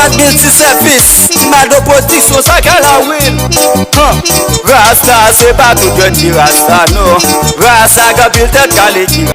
Nomad multi-service, Mado production, ça qu'à la win. Rasta, c'est pas tout petit Rasta, non. Rasta, gabil tête qualité.